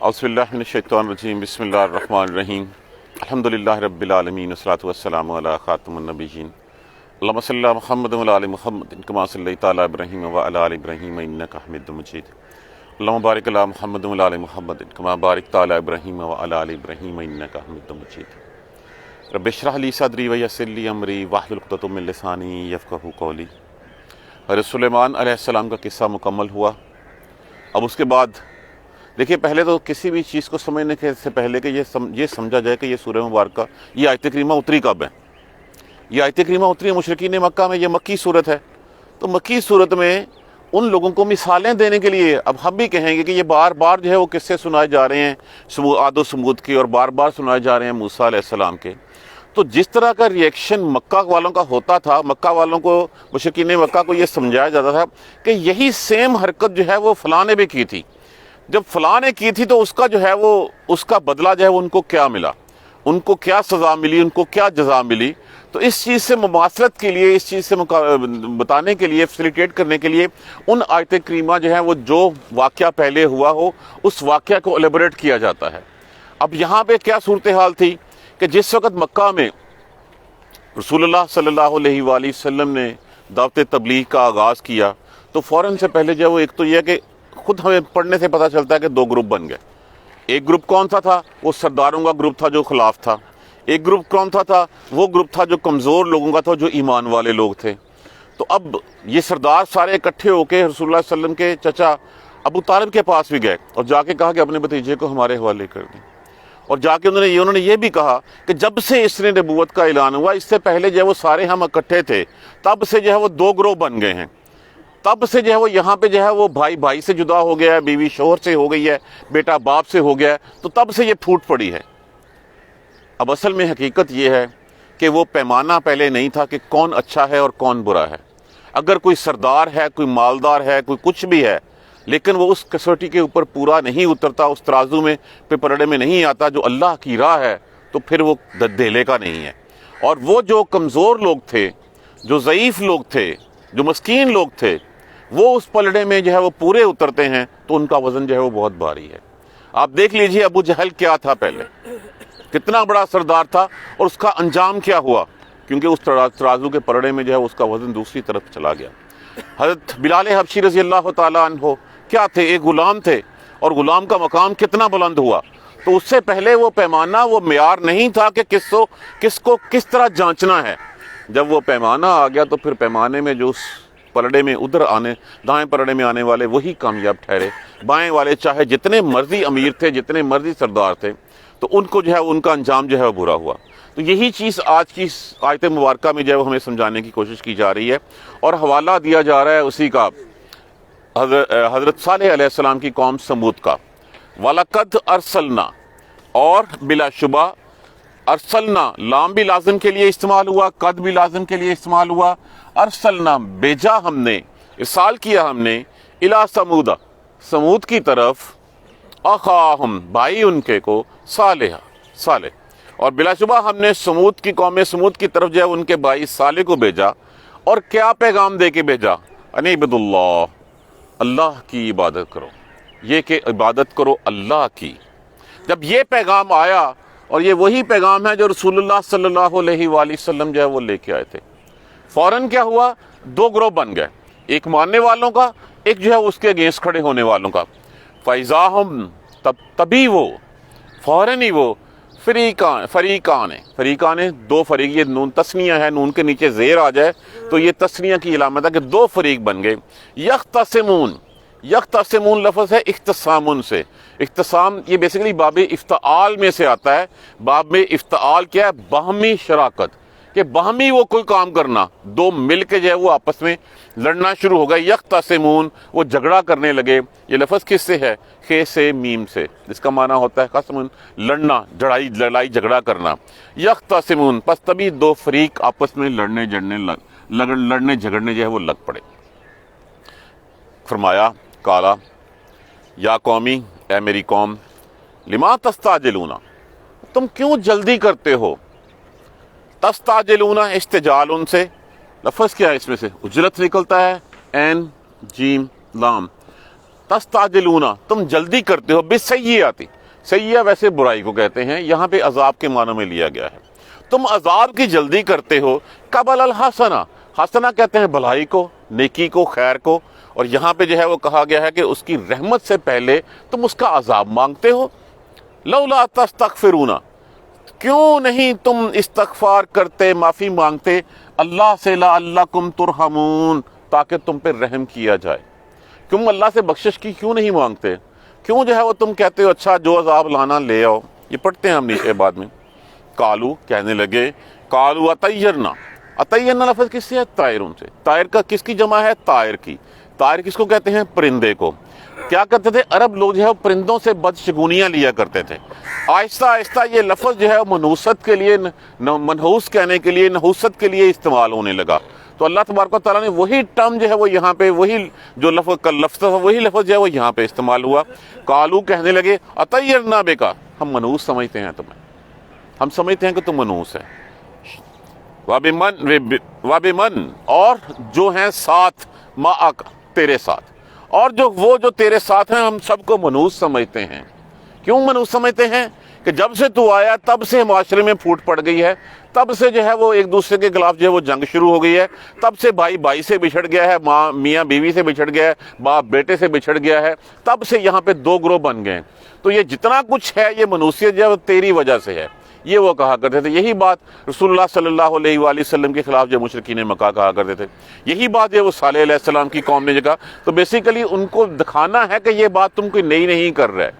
اعوذ باللہ من الشیطان الرجیم بسم اللہ الرحمن الرحیم الحمدللہ رب العالمین والصلاۃ والسلام علی خاتم النبیین اللہم صلی علی محمد وعلی آل محمد کما صلیت علی ابراہیم وعلی آل ابراہیم انک حمید مجید اللہم بارک علی محمد وعلی آل محمد کما بارکت علی ابراہیم وعلی آل ابراہیم انک حمید مجید رب اشرح لی صدری ویسر لی امری واحلل عقدۃ من لسانی یفقہوا قولی۔ حضرت سلیمان علیہ السلام کا قصہ مکمل ہوا۔ اب اس کے بعد دیکھیے، پہلے تو کسی بھی چیز کو سمجھنے سے پہلے کہ یہ سمجھا جائے کہ یہ سورہ مبارکہ، یہ آیت کریمہ اتری کب ہے۔ یہ آیت کریمہ اتری مشرکین مکہ میں، یہ مکی صورت ہے۔ تو مکی صورت میں ان لوگوں کو مثالیں دینے کے لیے اب ہم بھی کہیں گے کہ یہ بار بار جو ہے وہ قصے سنائے جا رہے ہیں عاد و سمود کے، اور بار بار سنائے جا رہے ہیں موسیٰ علیہ السلام کے۔ تو جس طرح کا ریئیکشن مکہ والوں کا ہوتا تھا، مکہ والوں کو، مشرکین مکہ کو یہ سمجھایا جاتا تھا کہ یہی سیم حرکت جو ہے وہ فلاں نے بھی کی تھی، جب فلاں نے کی تھی تو اس کا جو ہے وہ اس کا بدلہ جو ہے وہ ان کو کیا ملا، ان کو کیا سزا ملی، ان کو کیا جزا ملی۔ تو اس چیز سے مماثلت کے لیے، اس چیز سے بتانے کے لیے، فیسیلیٹیٹ کرنے کے لیے ان آیت کریمہ جو ہیں وہ جو واقعہ پہلے ہوا ہو اس واقعہ کو الیبوریٹ کیا جاتا ہے۔ اب یہاں پہ کیا صورتحال تھی کہ جس وقت مکہ میں رسول اللہ صلی اللہ علیہ وآلہ وسلم نے دعوت تبلیغ کا آغاز کیا تو فوراً سے پہلے جو ہے وہ ایک تو یہ ہے کہ خود ہمیں پڑھنے سے پتہ چلتا ہے کہ دو گروپ بن گئے۔ ایک گروپ کون سا تھا؟ وہ سرداروں کا گروپ تھا جو خلاف تھا۔ ایک گروپ کون سا تھا؟ وہ گروپ تھا جو کمزور لوگوں کا تھا، جو ایمان والے لوگ تھے۔ تو اب یہ سردار سارے اکٹھے ہو کے رسول اللہ صلی اللہ علیہ وسلم کے چچا ابو طالب کے پاس بھی گئے اور جا کے کہا کہ اپنے بھتیجے کو ہمارے حوالے کر دیں، اور جا کے انہوں نے یہ بھی کہا کہ جب سے اس نے نبوت کا اعلان ہوا، اس سے پہلے جو ہے وہ سارے ہم اکٹھے تھے، تب سے جو ہے وہ دو گروہ بن گئے ہیں۔ تب سے جو ہے وہ یہاں پہ جو ہے وہ بھائی بھائی سے جدا ہو گیا ہے، بیوی شوہر سے ہو گئی ہے، بیٹا باپ سے ہو گیا ہے، تو تب سے یہ پھوٹ پڑی ہے۔ اب اصل میں حقیقت یہ ہے کہ وہ پیمانہ پہلے نہیں تھا کہ کون اچھا ہے اور کون برا ہے۔ اگر کوئی سردار ہے، کوئی مالدار ہے، کوئی کچھ بھی ہے، لیکن وہ اس کسوٹی کے اوپر پورا نہیں اترتا، اس ترازو میں پرڑے میں نہیں آتا جو اللہ کی راہ ہے، تو پھر وہ دھیلے کا نہیں ہے۔ اور وہ جو کمزور لوگ تھے، جو ضعیف لوگ تھے، جو مسکین لوگ تھے، وہ اس پلڑے میں جو ہے وہ پورے اترتے ہیں تو ان کا وزن جو ہے وہ بہت بھاری ہے۔ آپ دیکھ لیجئے ابو جہل کیا تھا، پہلے کتنا بڑا سردار تھا اور اس کا انجام کیا ہوا، کیونکہ اس ترازو کے پلڑے میں جو ہے اس کا وزن دوسری طرف چلا گیا۔ حضرت بلال حبشی رضی اللہ تعالیٰ عنہ کیا تھے؟ ایک غلام تھے، اور غلام کا مقام کتنا بلند ہوا۔ تو اس سے پہلے وہ پیمانہ، وہ معیار نہیں تھا کہ کس کو کس طرح جانچنا ہے۔ جب وہ پیمانہ آ گیا تو پھر پیمانے میں جو اس پلڑے میں دائیں پلڑے میں آنے والے وہی کامیاب ٹھہرے، بائیں والے چاہے جتنے مرضی امیر تھے، جتنے مرضی سردار تھے، تو ان کو جو ہے ان کا انجام جو ہے وہ برا ہوا۔ تو یہی چیز آج کی آیت مبارکہ میں جو ہے وہ ہمیں سمجھانے کی کوشش کی جا رہی ہے، اور حوالہ دیا جا رہا ہے اسی کا، حضرت صالح علیہ السلام کی قوم سمود کا۔ وَلَقَدْ أَرْسَلْنَا، اور بلا شبہ ارسلنا، لام بھی لازم کے لیے استعمال ہوا، قد بھی لازم کے لیے استعمال ہوا۔ ارسلنا، بھیجا ہم نے، ارسال کیا ہم نے، الی سمود، سمود کی طرف، اخاہم، بھائی ان کے کو، صالح، اور بلا شبہ ہم نے سمود کی قوم سمود کی طرف جو ہے ان کے بھائی صالح کو بھیجا، اور کیا پیغام دے کے بھیجا؟ ان اعبدوا اللہ، اللہ کی عبادت کرو، یہ کہ عبادت کرو اللہ کی۔ جب یہ پیغام آیا، اور یہ وہی پیغام ہے جو رسول اللہ صلی اللہ علیہ وآلہ وسلم جو ہے وہ لے کے آئے تھے، فوراً کیا ہوا؟ دو گروہ بن گئے، ایک ماننے والوں کا، ایک جو ہے اس کے اگینسٹ کھڑے ہونے والوں کا۔ فَإِذَا هُمْ، تبھی وہ، فوراً ہی وہ، فریقان، دو فریق، یہ نون تسنیہ ہے، نون کے نیچے زیر آ جائے تو یہ تسنیہ کی علامت ہے کہ دو فریق بن گئے۔ یختصمون لفظ ہے اختصام سے، اختصام یہ بیسیکلی باب افتعال میں سے آتا ہے۔ باب میں افتعال کیا ہے؟ باہمی شراکت، کہ باہمی وہ کوئی کام کرنا، دو مل کے جو ہے وہ آپس میں لڑنا شروع ہو گئے۔ یختصمون، وہ جھگڑا کرنے لگے۔ یہ لفظ کس سے ہے؟ خے سے، میم سے، جس کا معنی ہوتا ہے قسم، لڑنا، لڑائی جھگڑا کرنا۔ یختصمون، پس تبھی دو فریق آپس میں لڑنے جھگڑنے جو ہے وہ لگ پڑے۔ فرمایا، کالا، یا قومی، اے میری قوم، لما تستعجلون، تم کیوں جلدی کرتے ہو؟ تستعجلون، استعجال ان سے، لفظ کیا ہے اس میں سے؟ اجرت نکلتا ہے، عین جیم لام، تستعجلون تم جلدی کرتے ہو بالسیئات، سیئہ ویسے برائی کو کہتے ہیں، یہاں پہ عذاب کے معنی میں لیا گیا ہے، تم عذاب کی جلدی کرتے ہو قبل الحسنہ، حسنہ کہتے ہیں بھلائی کو، نیکی کو، خیر کو، اور یہاں پہ جو ہے وہ کہا گیا ہے کہ اس کی رحمت سے پہلے تم اس کا عذاب مانگتے ہو۔ لولا تستغفرون کیوں نہیں تم استغفار کرتے، معافی مانگتے اللہ سے، لعلکم ترحمون تاکہ تم پہ رحم کیا جائے، کیوں اللہ سے بخشش کی کیوں نہیں مانگتے، کیوں جو ہے وہ تم کہتے ہو اچھا جو عذاب لانا لے آؤ۔ یہ پڑھتے ہیں ہم نیچے بعد میں، قالو کہنے لگے، قالو اطیرنا، اطیرنا لفظ کس سے ہے؟ طائرون سے۔ طائر کا کس کی جمع ہے؟ طائر کی۔ طائر کس کو کہتے ہیں؟ پرندے کو۔ کیا کرتے تھے عرب لوگ جو ہے پرندوں سے بدشگونیاں لیا کرتے تھے، آہستہ آہستہ یہ لفظ جو ہے منحوست کے لیے، منحوس کہنے کے لیے، نحوست کے لیے استعمال ہونے لگا، تو اللہ تبارک و تعالیٰ نے وہی ٹرم جو ہے وہ یہاں پہ، وہی جو لفظ کا لفظ تھا وہی لفظ جو ہے وہ یہاں پہ استعمال ہوا۔ قالو کہنے لگے اطیرنا بکا، ہم منحوس سمجھتے ہیں تمہیں، ہم سمجھتے ہیں کہ تم منحوس ہے، وبمن اور جو ہیں ساتھ، معک تیرے ساتھ، اور وہ جو تیرے ساتھ ہیں ہم سب کو منحوس سمجھتے ہیں۔ کیوں منحوس سمجھتے ہیں؟ کہ جب سے تو آیا تب سے معاشرے میں پھوٹ پڑ گئی ہے، تب سے جو ہے وہ ایک دوسرے کے خلاف جو ہے وہ جنگ شروع ہو گئی ہے، تب سے بھائی بھائی سے بچھڑ گیا ہے، ماں میاں بیوی سے بچھڑ گیا ہے، باپ بیٹے سے بچھڑ گیا ہے، تب سے یہاں پہ دو گروہ بن گئے ہیں۔ تو یہ جتنا کچھ ہے یہ منحوسیت جو ہے وہ تیری وجہ سے ہے، یہ وہ کہا کرتے تھے۔ یہی بات رسول اللہ صلی اللہ علیہ وآلہ وسلم کے خلاف جو مشرکین مکہ کہا کرتے تھے، یہی بات جو وہ صالح علیہ السلام کی قوم نے کہا۔ تو بیسیکلی ان کو دکھانا ہے کہ یہ بات تم کوئی نئی نہیں کر رہے،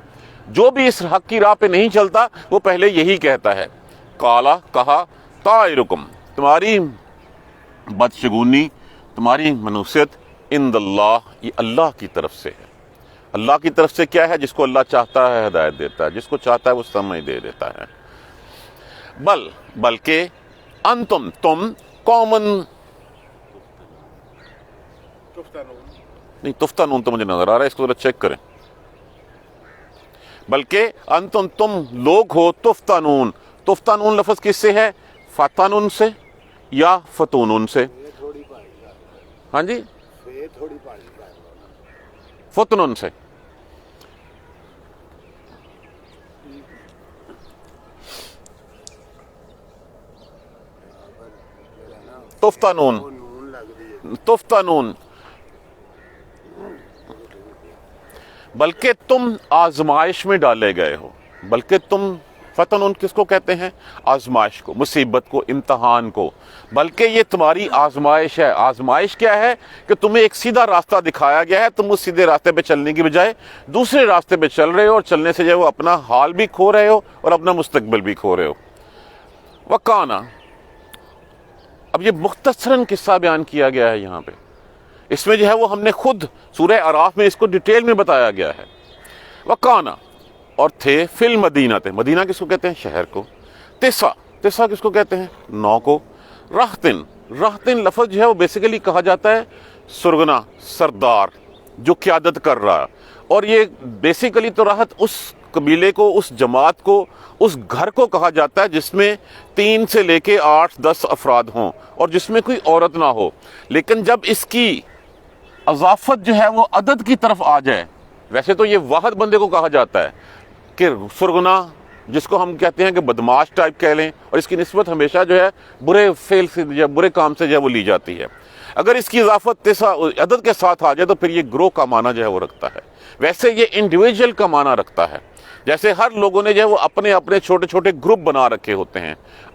جو بھی اس حق کی راہ پہ نہیں چلتا وہ پہلے یہی کہتا ہے۔ قالا کہا، طائرکم تمہاری بدشگونی، تمہاری منحوسیت، عند اللہ یہ اللہ کی طرف سے ہے۔ اللہ کی طرف سے کیا ہے؟ جس کو اللہ چاہتا ہے ہدایت دیتا ہے، جس کو چاہتا ہے وہ سمجھ دے دیتا ہے۔ بلکہ انتم تم قومن نہیں، تفتنون تو مجھے نظر آ رہا ہے، اس کو ذرا چیک کریں۔ بلکہ انتم تم لوگ ہو تفتنون، تفتنون لفظ کس سے ہے؟ فتنون سے یا فتونون سے؟ ہاں جی، فتنون سے۔ تفتنون، تفتنون بلکہ تم آزمائش میں ڈالے گئے ہو، بلکہ تم، فتنون کس کو کہتے ہیں؟ آزمائش کو، مصیبت کو، امتحان کو، بلکہ یہ تمہاری آزمائش ہے۔ آزمائش کیا ہے؟ کہ تمہیں ایک سیدھا راستہ دکھایا گیا ہے، تم اس سیدھے راستے پہ چلنے کی بجائے دوسرے راستے پہ چل رہے ہو، اور چلنے سے جو ہے وہ اپنا حال بھی کھو رہے ہو اور اپنا مستقبل بھی کھو رہے ہو۔ وَقَانَ، اب یہ مختصراً قصہ بیان کیا گیا ہے یہاں پہ، اس میں جو ہے وہ ہم نے خود سورہ اعراف میں اس کو ڈیٹیل میں بتایا گیا ہے۔ وَقَانَ اور تھے، فی المدینہ تھے، مدینہ کس کو کہتے ہیں؟ شہر کو۔ تسع، تسع کس کو کہتے ہیں؟ 9 کو۔ رہتن، رہتن لفظ جو ہے وہ بیسیکلی کہا جاتا ہے سرگنا، سردار جو قیادت کر رہا، اور یہ بیسیکلی تو راحت اس قبیلے کو، اس جماعت کو، اس گھر کو کہا جاتا ہے جس میں 3 سے لے کے 8-10 افراد ہوں اور جس میں کوئی عورت نہ ہو۔ لیکن جب اس کی اضافت جو ہے وہ عدد کی طرف آ جائے، ویسے تو یہ واحد بندے کو کہا جاتا ہے کہ سرگنا، جس کو ہم کہتے ہیں کہ بدماش ٹائپ کہہ لیں، اور اس کی نسبت ہمیشہ جو ہے برے فعل سے یا برے کام سے جو ہے وہ لی جاتی ہے۔ اگر اس کی اضافت عدد کے ساتھ آ جائے تو پھر یہ گروہ کا معنی جو ہے وہ رکھتا ہے۔ ویسے یہ انڈیویجول کا معنی رکھتا ہے، جیسے ہر لوگوں نے جو ہے وہ اپنے اپنے چھوٹے چھوٹے گروپ بنا رکھے ہوتے ہیں،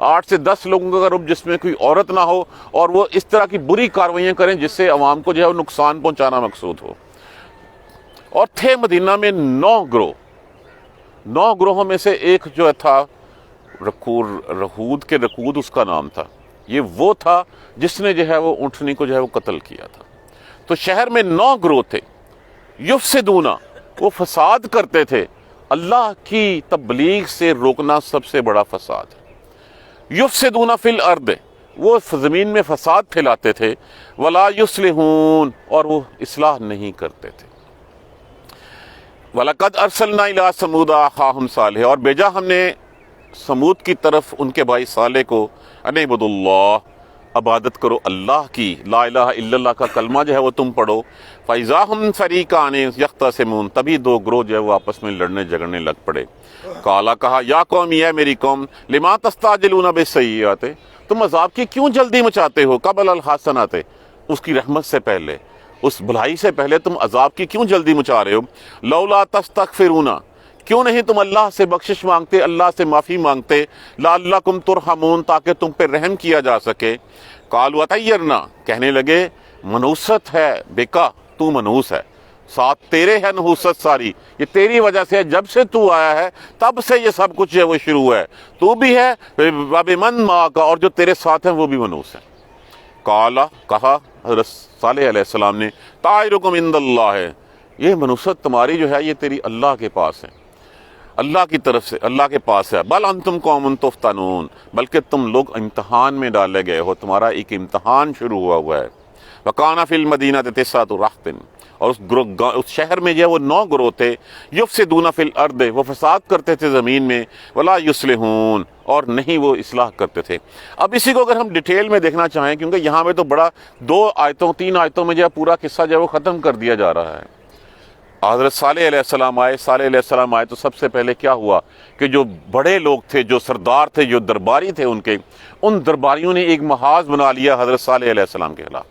8 سے 10 لوگوں کا گروپ جس میں کوئی عورت نہ ہو، اور وہ اس طرح کی بری کاروائیاں کریں جس سے عوام کو جو ہے وہ نقصان پہنچانا مقصود ہو۔ اور تھے مدینہ میں 9 گروہ، 9 گروہوں میں سے ایک جو تھا رہود کے، رکود اس کا نام تھا، یہ وہ تھا جس نے جو ہے وہ اونٹنی کو جو ہے وہ قتل کیا تھا۔ تو شہر میں 9 گروہ تھے، یفسدون وہ فساد کرتے تھے، اللہ کی تبلیغ سے روکنا سب سے بڑا فساد ہے۔ یفسدون فی الارض وہ زمین میں فساد پھیلاتے تھے، ولا یصلحون اور وہ اصلاح نہیں کرتے تھے۔ وَلَقَدْ أَرْسَلْنَا إِلَىٰ ثَمُودَ أَخَاهُمْ صَالِحًا اور بھیجا ہم نے سمود کی طرف ان کے بھائی صالح کو، اَنِ اعْبُدُوا اللَّهَ عبادت کرو اللہ کی، لا الہ الا اللہ کا کلمہ جو ہے وہ تم پڑھو۔ فَإِذَا هُمْ فَرِيقَانِ يَخْتَصِمُونَ، تبھی دو گروہ جو ہے وہ آپس میں لڑنے جھگڑنے لگ پڑے۔ قالا، کہا، یا قوم، یہ میری قوم، لما تستعجلون بالسیئات، تم عذاب کی کیوں جلدی مچاتے ہو، قبل الحسنات، اس کی رحمت سے پہلے، اس بھلائی سے پہلے تم عذاب کی کیوں جلدی مچا رہے ہو؟ لولا تستغفرون، کیوں نہیں تم اللہ سے بخشش مانگتے، اللہ سے معافی مانگتے، لعلکم ترحمون، تاکہ تم پہ رحم کیا جا سکے۔ قالوا اطیرنا، کہنے لگے منوست ہے بیکا، تو منوس ہے، ساتھ تیرے ہے نحوست ساری، یہ تیری وجہ سے ہے، جب سے تو آیا ہے تب سے یہ سب کچھ ہے وہ شروع ہے، تو بھی ہے وَبِمَن مَعَكَ، اور جو تیرے ساتھ ہیں وہ بھی منوس ہیں۔ قالا، کہا حضرت صالح علیہ السلام نے، طائرکم عند اللہ، ہے یہ منوست تمہاری جو ہے یہ تیری اللہ کے پاس ہے، اللہ کی طرف سے، اللہ کے پاس ہے۔ بل انتم قوم تفتنون، بلکہ تم لوگ امتحان میں ڈالے گئے ہو، تمہارا ایک امتحان شروع ہوا ہے۔ وَقَانَ فِي الْمَدِينَةِ تِسْعَةُ رَهْطٍ، اور اس شہر میں جو وہ 9 گروہ تھے، یفسدون فی الارض، وہ فساد کرتے تھے زمین میں، ولا یصلحون، اور نہیں وہ اصلاح کرتے تھے۔ اب اسی کو اگر ہم ڈیٹیل میں دیکھنا چاہیں، کیونکہ یہاں پہ تو بڑا 3 آیتوں میں جو ہے پورا قصہ جو ہے وہ ختم کر دیا جا رہا ہے۔ حضرت صالح علیہ السلام آئے تو سب سے پہلے کیا ہوا کہ جو بڑے لوگ تھے، جو سردار تھے، جو درباری تھے ان درباریوں نے ایک محاذ بنا لیا حضرت صالح علیہ السلام کے خلاف،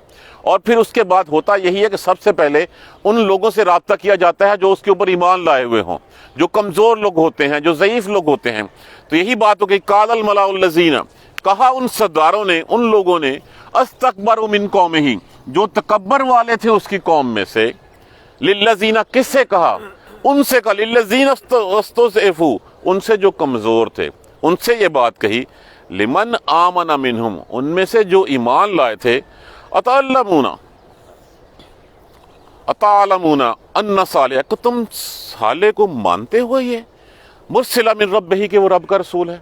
اور پھر اس کے بعد ہوتا یہی ہے کہ سب سے پہلے ان لوگوں سے رابطہ کیا جاتا ہے جو اس کے اوپر ایمان لائے ہوئے ہوں، جو کمزور لوگ ہوتے ہیں، جو ضعیف لوگ ہوتے ہیں۔ تو یہی بات ہو کہ قال الملأ الذین، کہا ان سرداروں نے، ان لوگوں نے، استکبروا من قومہ، جو تکبر والے تھے اس کی قوم میں سے، للذین، کس سے کہا؟ ان سے کہا، للذین استضعفوا، ان سے جو کمزور تھے، ان سے یہ بات کہی، لمن آمن منہم، ان میں سے جو ایمان لائے تھے، اتعلمون ان صالح، کہ تم صالح کو مانتے ہو، یہ مرسلہ من ربہ، کہ وہ رب کا رسول ہے۔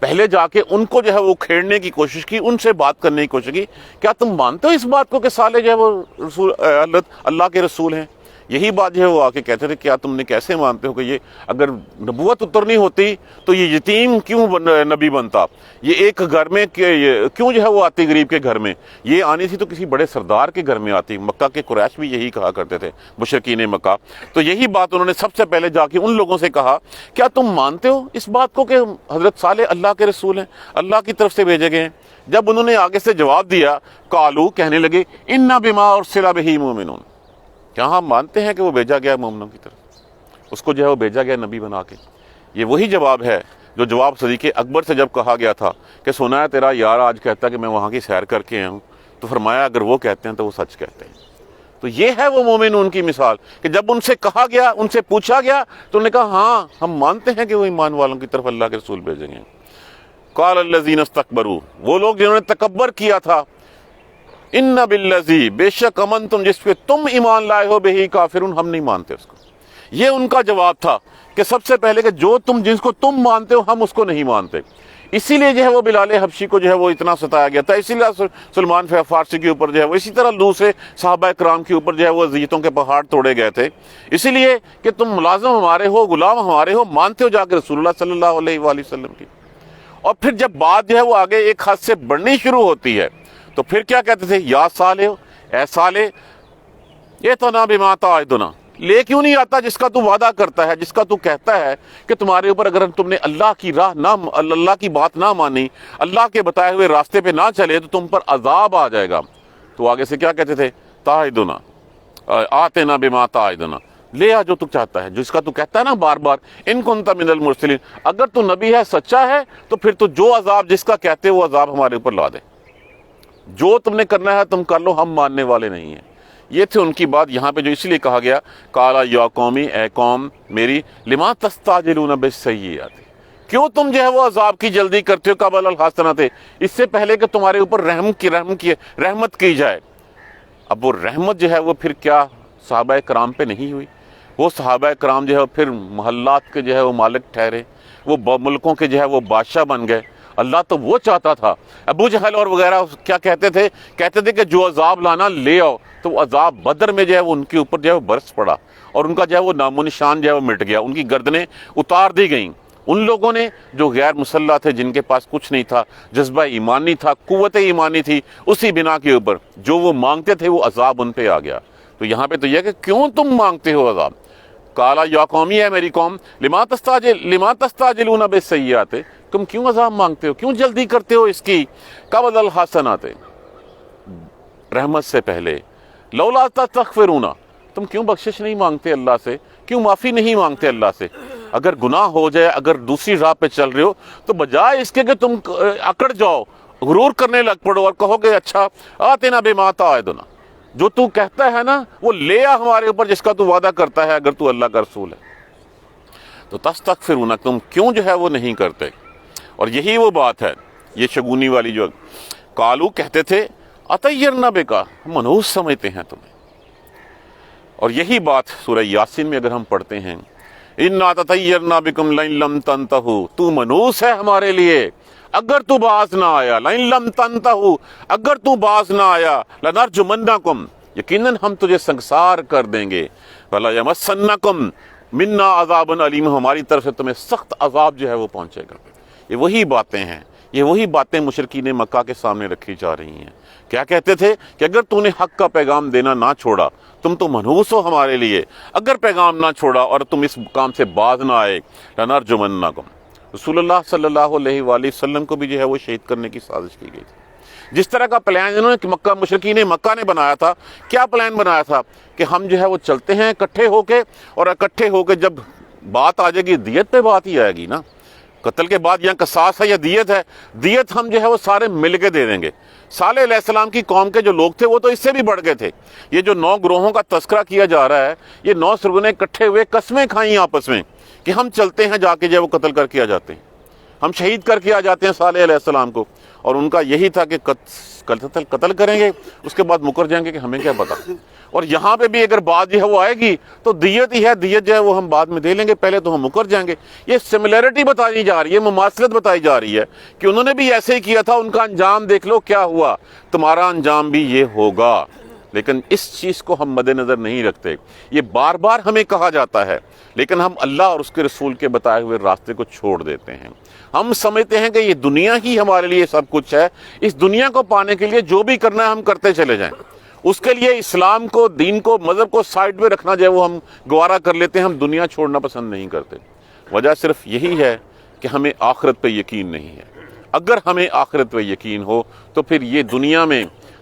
پہلے جا کے ان کو جو ہے وہ کھیڑنے کی کوشش کی، ان سے بات کرنے کی کوشش کی، کیا تم مانتے ہو اس بات کو کہ صالح جو ہے وہ رسول اللہ کے رسول ہیں؟ یہی بات جو ہے وہ آ کے کہتے تھے، کیا تم نے کیسے مانتے ہو کہ یہ اگر نبوت اترنی ہوتی تو یہ یتیم کیوں نبی بنتا، یہ ایک گھر میں کیوں جو ہے وہ آتی غریب کے گھر میں، یہ آنی تھی تو کسی بڑے سردار کے گھر میں آتی۔ مکہ کے قریش بھی یہی کہا کرتے تھے، مشرکین مکہ۔ تو یہی بات انہوں نے سب سے پہلے جا کے ان لوگوں سے کہا، کیا تم مانتے ہو اس بات کو کہ حضرت صالح اللہ کے رسول ہیں، اللہ کی طرف سے بھیجے گئے ہیں؟ جب انہوں نے آگے سے جواب دیا، قالوا، کہنے لگے، انا بما ارسل بہ مؤمنون، کیا ہم مانتے ہیں کہ وہ بھیجا گیا مومنوں کی طرف، اس کو جو ہے وہ بھیجا گیا نبی بنا کے۔ یہ وہی جواب ہے جو جواب صدیق اکبر سے جب کہا گیا تھا کہ سنا ہے تیرا یار آج کہتا ہے کہ میں وہاں کی سیر کر کے آیا ہوں، تو فرمایا اگر وہ کہتے ہیں تو وہ سچ کہتے ہیں۔ تو یہ ہے وہ مومنون کی مثال کہ جب ان سے کہا گیا، ان سے پوچھا گیا تو انہوں نے کہا ہاں ہم مانتے ہیں کہ وہ ایمان والوں کی طرف اللہ کے رسول بھیجیں گے۔ قال الذین استکبروا، وہ لوگ جنہوں نے تکبر کیا تھا، ان بالذی، بے شک امن تم جس پہ تم ایمان لائے ہو، بہی کافرون، ہم نہیں مانتے اس کو۔ یہ ان کا جواب تھا کہ سب سے پہلے کہ جو جس کو تم مانتے ہو ہم اس کو نہیں مانتے۔ اسی لیے جو ہے وہ بلال حبشی کو جو ہے وہ اتنا ستایا گیا تھا، اسی لیے سلمان فارسی کے اوپر جو ہے وہ، اسی طرح دوسرے صحابہ کرام کے اوپر جو ہے وہ اذیتوں کے پہاڑ توڑے گئے تھے، اسی لیے کہ تم ملازم ہمارے ہو، غلام ہمارے ہو، مانتے ہو جا کے رسول اللہ صلی اللہ علیہ وآلہ وسلم کی۔ اور پھر جب بات جو ہے وہ آگے ایک حد سے بڑھنی شروع ہوتی ہے تو پھر کیا کہتے تھے، یا صالح، اے صالح، ائتنا بما تعدنا، لے کیوں نہیں آتا جس کا تو وعدہ کرتا ہے، جس کا تو کہتا ہے کہ تمہارے اوپر اگر تم نے اللہ کی راہ نہ، اللہ کی بات نہ مانی، اللہ کے بتائے ہوئے راستے پہ نہ چلے تو تم پر عذاب آ جائے گا۔ تو آگے سے کیا کہتے تھے، تعدنا، آتنا بما تعدنا، لے آ جو تو چاہتا ہے، جس کا تو کہتا ہے نا بار بار، ان کنت من المرسلین، اگر تو نبی ہے، سچا ہے، تو پھر تو جو عذاب جس کا کہتے وہ عذاب ہمارے اوپر لا دے، جو تم نے کرنا ہے تم کر لو، ہم ماننے والے نہیں ہیں۔ یہ تھے ان کی بات۔ یہاں پہ جو اس لیے کہا گیا، قالا یا قومی، اے قوم میری، لما تستعجلون بالسیئات، کیوں تم جو ہے وہ عذاب کی جلدی کرتے ہو، قبل الحسنات، اس سے پہلے کہ تمہارے اوپر رحمت کی جائے۔ اب وہ رحمت جو ہے وہ پھر کیا صحابہ کرام پہ نہیں ہوئی؟ وہ صحابہ کرام جو ہے پھر محلات کے جو ہے وہ مالک ٹھہرے، وہ ملکوں کے جو ہے وہ بادشاہ بن گئے۔ اللہ تو وہ چاہتا تھا۔ ابو جہل اور وغیرہ کیا کہتے تھے کہ جو عذاب لانا لے آؤ، تو وہ عذاب بدر میں جو ہے وہ ان کے اوپر جو ہے وہ برس پڑا، اور ان کا جو ہے وہ نام و نشان جو ہے وہ مٹ گیا، ان کی گردنیں اتار دی گئیں۔ ان لوگوں نے جو غیر مسلح تھے، جن کے پاس کچھ نہیں تھا، جذبہ ایمانی تھا، قوت ایمانی تھی، اسی بنا کے اوپر جو وہ مانگتے تھے وہ عذاب ان پہ آ گیا۔ تو یہاں پہ تو یہ کہ کیوں تم مانگتے ہو عذاب؟ کالا یا قومی ہے میری قوم لما تستعجلون بالسیئات، تم کیوں عذاب مانگتے ہو، کیوں جلدی کرتے ہو اس کی؟ قبل الحسنات، رحمت سے پہلے، لولا تستغفرون، تم کیوں بخشش نہیں مانگتے اللہ سے، کیوں معافی نہیں مانگتے اللہ سے؟ اگر گناہ ہو جائے، اگر دوسری راہ پہ چل رہے ہو، تو بجائے اس کے کہ تم اکڑ جاؤ، غرور کرنے لگ پڑو اور کہو کہ اچھا آتنا بما تعدنا، جو تو کہتا ہے نا وہ لے آ ہمارے اوپر، جس کا تو وعدہ کرتا ہے اگر تو اللہ کا رسول ہے، تو تستغفرون، تم کیوں جو ہے وہ نہیں کرتے؟ اور یہی وہ بات ہے، یہ شگونی والی جو قالو کہتے تھے اطیرنا بکا، منحوس سمجھتے ہیں تمہیں۔ اور یہی بات سورہ یاسین میں اگر ہم پڑھتے ہیں، انا تطیرنا بکم لئن لم تنتہوا، تو منحوس ہے ہمارے لیے اگر تو باز نہ آیا، لئن لم تنتہوا، اگر تو باز نہ آیا، لنرجمنکم، یقیناً ہم تجھے سنگسار کر دیں گے، ولا یمسنکم منا عذاب علیم، ہماری طرف سے تمہیں سخت عذاب جو ہے وہ پہنچے گا۔ یہ وہی باتیں ہیں، یہ وہی باتیں مشرکین مکہ کے سامنے رکھی جا رہی ہیں۔ کیا کہتے تھے کہ اگر تو نے حق کا پیغام دینا نہ چھوڑا، تم تو منحوس ہو ہمارے لیے، اگر پیغام نہ چھوڑا اور تم اس کام سے باز نہ آئے، لنرجمنکم، رسول اللہ صلی اللہ علیہ وآلہ وسلم کو بھی جو ہے وہ شہید کرنے کی سازش کی گئی تھی۔ جس طرح کا پلان انہوں نے مکہ مشرکین مکہ نے بنایا تھا، کیا پلان بنایا تھا کہ ہم جو ہے وہ چلتے ہیں اکٹھے ہو کے، اور اکٹھے ہو کے جب بات آ جائے گی، دیت پہ بات ہی آئے گی نا، قتل کے بعد یا قصاص ہے یا دیت ہے، دیت ہم جو ہے وہ سارے مل کے دے دیں گے۔ صالح علیہ السلام کی قوم کے جو لوگ تھے وہ تو اس سے بھی بڑھ گئے تھے۔ یہ جو 9 گروہوں کا تذکرہ کیا جا رہا ہے، یہ 9 سرگوں نے اکٹھے ہوئے قسمیں کھائیں آپس میں کہ ہم چلتے ہیں جا کے جو ہے وہ قتل کر کے آ جاتے ہیں، ہم شہید کر کے آ جاتے ہیں صالح علیہ السلام کو۔ اور ان کا یہی تھا کہ قتل کریں گے، اس کے بعد مکر جائیں گے کہ ہمیں کیا پتا۔ اور یہاں پہ بھی اگر بات جو ہے وہ آئے گی تو دیت ہی ہے، دیت جو ہے وہ ہم بعد میں دے لیں گے، پہلے تو ہم مکر جائیں گے۔ یہ سملیرٹی بتائی جا رہی ہے، مماثلت بتائی جا رہی ہے کہ انہوں نے بھی ایسے ہی کیا تھا، ان کا انجام دیکھ لو کیا ہوا، تمہارا انجام بھی یہ ہوگا۔ لیکن اس چیز کو ہم مد نظر نہیں رکھتے، یہ بار بار ہمیں کہا جاتا ہے، لیکن ہم اللہ اور اس کے رسول کے بتائے ہوئے راستے کو چھوڑ دیتے ہیں۔ ہم سمجھتے ہیں کہ یہ دنیا ہی ہمارے لیے سب کچھ ہے، اس دنیا کو پانے کے لیے جو بھی کرنا ہے ہم کرتے چلے جائیں، اس کے لیے اسلام کو، دین کو، مذہب کو سائڈ میں رکھنا جو ہے وہ ہم گوارا کر لیتے ہیں، ہم دنیا چھوڑنا پسند نہیں کرتے۔ وجہ صرف یہی ہے کہ ہمیں آخرت پہ یقین نہیں ہے۔ اگر ہمیں آخرت پہ یقین ہو تو پھر یہ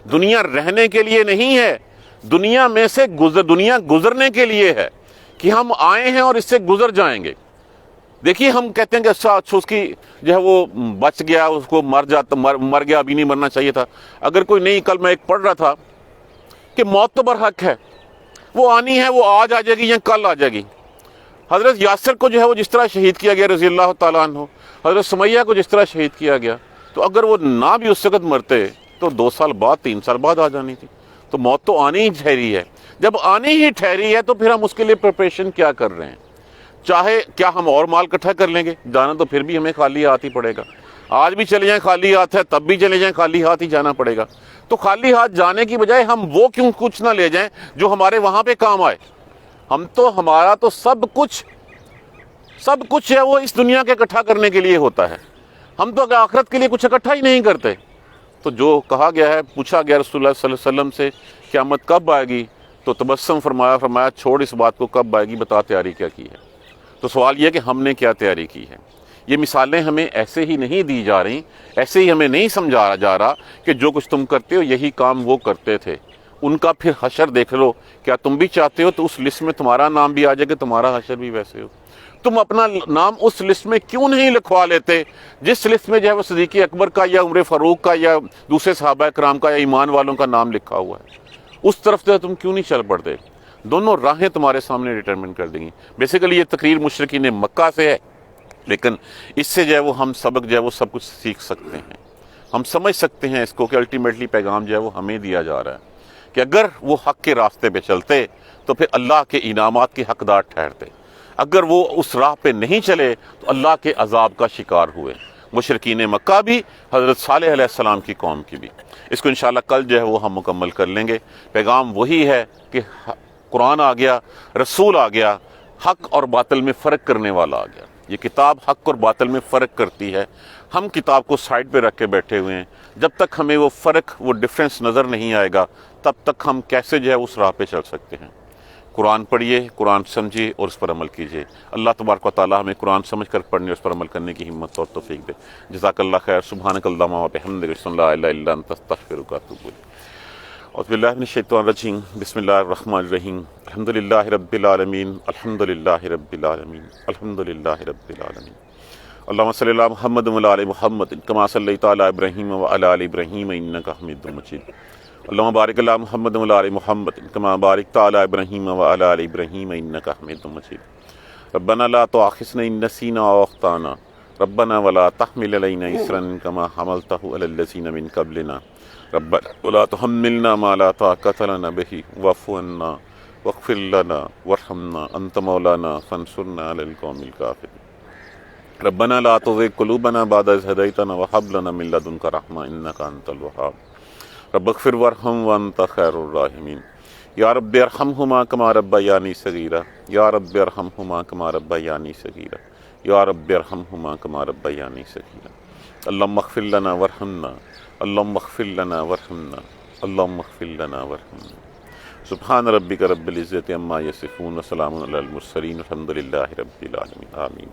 دنیا رہنے کے لیے نہیں ہے، دنیا میں سے دنیا گزرنے کے لیے ہے، کہ ہم آئے ہیں اور اس سے گزر جائیں گے۔ دیکھیے ہم کہتے ہیں کہ اچھا اس کی جو ہے وہ بچ گیا، اس کو مر گیا، ابھی نہیں مرنا چاہیے تھا۔ اگر کوئی نہیں، کل میں ایک پڑھ رہا تھا کہ موت تو برحق ہے، وہ آنی ہے، وہ آج آ جائے گی یا کل آ جائے گی۔ حضرت یاسر کو جو ہے وہ جس طرح شہید کیا گیا رضی اللہ تعالیٰ عنہ، حضرت سمیہ کو جس طرح شہید کیا گیا، تو اگر وہ نہ بھی اس وقت مرتے تو 2 سال بعد، 3 سال بعد آ جانی تھی۔ تو موت تو آنی ہی ٹھہری ہے، جب آنی ہی ٹھہری ہے تو پھر ہم اس کے لیے پریپریشن کیا کر رہے ہیں؟ چاہے کیا ہم اور مال اکٹھا کر لیں گے، جانا تو پھر بھی ہمیں خالی ہاتھ ہی پڑے گا۔ آج بھی چلے جائیں خالی ہاتھ ہے، تب بھی چلے جائیں خالی ہاتھ ہی جانا پڑے گا۔ تو خالی ہاتھ جانے کی بجائے ہم وہ کیوں کچھ نہ لے جائیں جو ہمارے وہاں پہ کام آئے؟ ہمارا تو سب کچھ ہے وہ اس دنیا کے اکٹھا کرنے کے لیے ہوتا ہے، ہم تو آخرت کے لیے کچھ اکٹھا ہی نہیں کرتے۔ تو جو کہا گیا ہے، پوچھا گیا رسول اللہ صلی اللہ علیہ وسلم سے قیامت کب آئے گی، تو تبسم فرمایا چھوڑ اس بات کو، کب آئے گی بتا، تیاری کیا کی ہے۔ تو سوال یہ کہ ہم نے کیا تیاری کی ہے۔ یہ مثالیں ہمیں ایسے ہی نہیں دی جا رہی، ایسے ہی ہمیں نہیں سمجھایا جا رہا کہ جو کچھ تم کرتے ہو یہی کام وہ کرتے تھے، ان کا پھر حشر دیکھ لو، کیا تم بھی چاہتے ہو تو اس لسٹ میں تمہارا نام بھی آ جائے کہ تمہارا حشر بھی ویسے ہو؟ تم اپنا نام اس لسٹ میں کیوں نہیں لکھوا لیتے جس لسٹ میں جو ہے وہ صدیق اکبر کا یا عمر فاروق کا یا دوسرے صحابہ کرام کا یا ایمان والوں کا نام لکھا ہوا ہے؟ اس طرف سے تم کیوں نہیں چل پڑتے؟ دونوں راہیں تمہارے سامنے ڈٹرمن کر دیں گی۔ بیسیکلی یہ تقریر مشرکین مکہ سے ہے، لیکن اس سے جو ہے وہ ہم سبق جو ہے وہ سب کچھ سیکھ سکتے ہیں، ہم سمجھ سکتے ہیں اس کو کہ الٹیمیٹلی پیغام جو ہے وہ ہمیں دیا جا رہا ہے کہ اگر وہ حق کے راستے پہ چلتے تو پھر اللہ کے انعامات کے حقدار ٹھہرتے، اگر وہ اس راہ پہ نہیں چلے تو اللہ کے عذاب کا شکار ہوئے، مشرکین مکہ بھی، حضرت صالح علیہ السلام کی قوم کی بھی۔ اس کو انشاءاللہ کل جو ہے وہ ہم مکمل کر لیں گے۔ پیغام وہی ہے کہ قرآن آ گیا، رسول آ گیا، حق اور باطل میں فرق کرنے والا آ گیا۔ یہ کتاب حق اور باطل میں فرق کرتی ہے، ہم کتاب کو سائڈ پہ رکھ کے بیٹھے ہوئے ہیں۔ جب تک ہمیں وہ فرق، وہ ڈفرینس نظر نہیں آئے گا تب تک ہم کیسے جو ہے اس راہ پہ چل سکتے ہیں۔ قرآن پڑھیے، قرآن سمجھیے اور اس پر عمل کیجیے۔ اللہ تبارک و تعالی ہمیں قرآن سمجھ کر پڑھنے اور اس پر عمل کرنے کی ہمت اور توفیق دے۔ جزاک اللہ خیر۔ سبحانک اللہم و بحمدک، اشہد ان لا الہ الا انت، استغفرک و اتوب الیک۔ اعوذ باللہ من الشیطان الرجیم، بسم اللہ الرحمن الرحیم، الحمدللہ رب العالمین، الحمدللہ رب العالمین، الحمدللہ رب العالمین۔ اللہم صلی علی محمد و علی آل محمد کما صلیت علی ابراہیم و علی آل ابراہیم انک حمید مجید۔ اللہم بارک علی محمد و علی آل محمد کما بارکت علی ابراہیم و علی آل ابراہیم انک حمید مجید۔ ربنا لا تؤاخذنا ان نسینا او اخطانا ربنا ولا تحمل علینا اصرا کما حملتہ علی الذین من قبلنا ربنا ولا تحملنا ما لا طاقة لنا به واعف عنا واغفر لنا وارحمنا انت مولانا فانصرنا على القوم الكافرين۔ ربنا لا تزغ قلوبنا بعد إذ هديتنا وهب لنا من لدنك رحمة إنك أنت الوهاب رب اغفر وارحم وأنت خير الراحمين۔ یا رب ارحمهما كما ربياني صغيرا، یا رب ارحمهما كما ربياني صغيرا، یا رب ارحمهما كما ربياني صغيرا۔ اللهم اغفر لنا وارحمنا، اللهم اغفر لنا وارحمنا، اللهم اغفر لنا وارحمنا۔ سبحان ربک رب العزة عما یصفون وسلام علی المرسلین، الحمد للہ رب العالمین، آمین۔